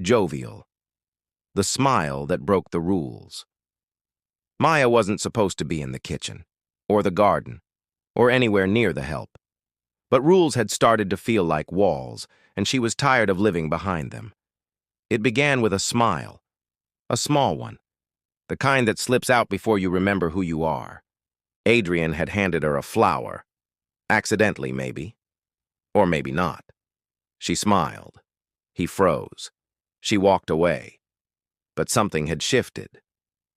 jovial, the smile that broke the rules. Maya wasn't supposed to be in the kitchen, or the garden, or anywhere near the help. But rules had started to feel like walls, and she was tired of living behind them. It began with a smile, a small one, the kind that slips out before you remember who you are. Adrian had handed her a flower, accidentally maybe, or maybe not. She smiled. He froze. She walked away. But something had shifted.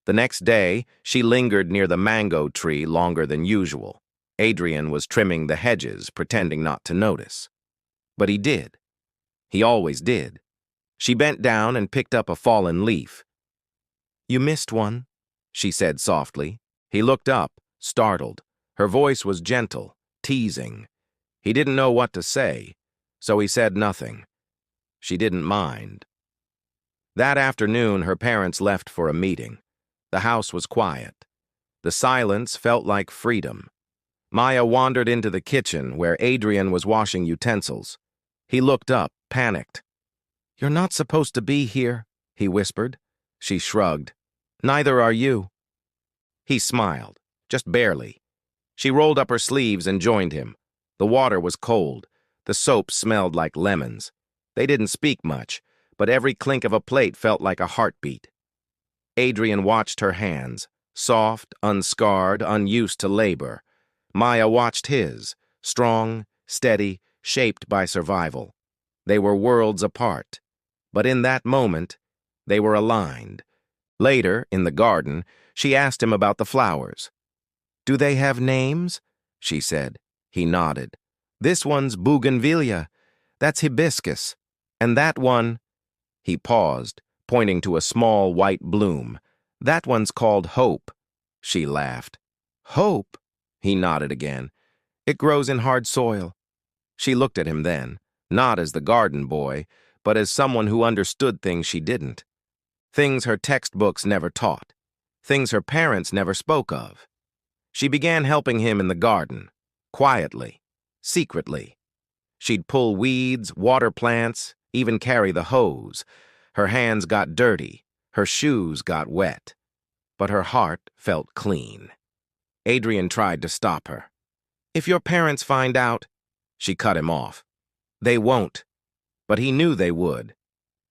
The next day, she lingered near the mango tree longer than usual. Adrian was trimming the hedges, pretending not to notice. But he did. He always did. She bent down and picked up a fallen leaf. "You missed one," she said softly. He looked up, startled. Her voice was gentle, teasing. He didn't know what to say, so he said nothing. She didn't mind. That afternoon, her parents left for a meeting. The house was quiet. The silence felt like freedom. Maya wandered into the kitchen where Adrian was washing utensils. He looked up, panicked. "You're not supposed to be here," he whispered. She shrugged. "Neither are you." He smiled, just barely. She rolled up her sleeves and joined him. The water was cold. The soap smelled like lemons. They didn't speak much, but every clink of a plate felt like a heartbeat. Adrian watched her hands, soft, unscarred, unused to labor. Maya watched his, strong, steady, shaped by survival. They were worlds apart, but in that moment, they were aligned. Later, in the garden, she asked him about the flowers. "Do they have names?" she said. He nodded. "This one's bougainvillea. That's hibiscus. And that one—" He paused, pointing to a small white bloom. "That one's called hope." She laughed. "Hope?" He nodded again. "It grows in hard soil." She looked at him then, not as the garden boy, but as someone who understood things she didn't. Things her textbooks never taught. Things her parents never spoke of. She began helping him in the garden, quietly, secretly. She'd pull weeds, water plants, even carry the hose. Her hands got dirty, her shoes got wet, but her heart felt clean. Adrian tried to stop her. "If your parents find out—" She cut him off. "They won't." But he knew they would,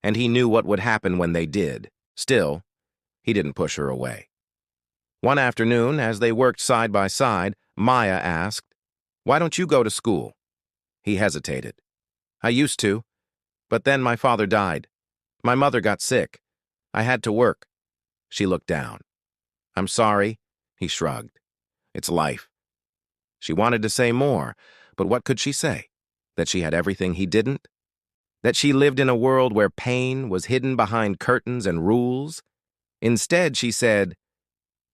and he knew what would happen when they did. Still, he didn't push her away. One afternoon, as they worked side by side, Maya asked, "Why don't you go to school?" He hesitated. "I used to, but then my father died. My mother got sick. I had to work." She looked down. "I'm sorry," he shrugged. "It's life." She wanted to say more, but what could she say? That she had everything he didn't? That she lived in a world where pain was hidden behind curtains and rules? Instead, she said,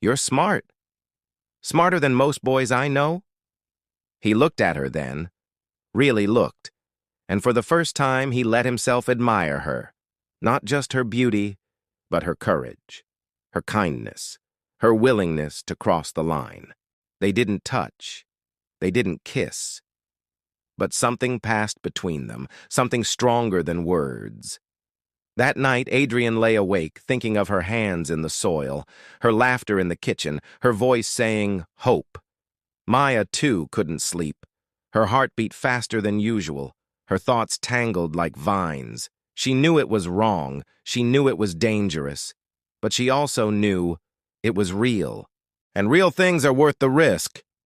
"You're smart. Smarter than most boys I know." He looked at her then, really looked, and for the first time he let himself admire her, not just her beauty, but her courage, her kindness, her willingness to cross the line. They didn't touch. They didn't kiss. But something passed between them, something stronger than words. That night, Adrian lay awake, thinking of her hands in the soil, her laughter in the kitchen, her voice saying, "Hope." Maya, too, couldn't sleep. Her heart beat faster than usual, her thoughts tangled like vines. She knew it was wrong, she knew it was dangerous, but she also knew it was real. And real things are worth the risk.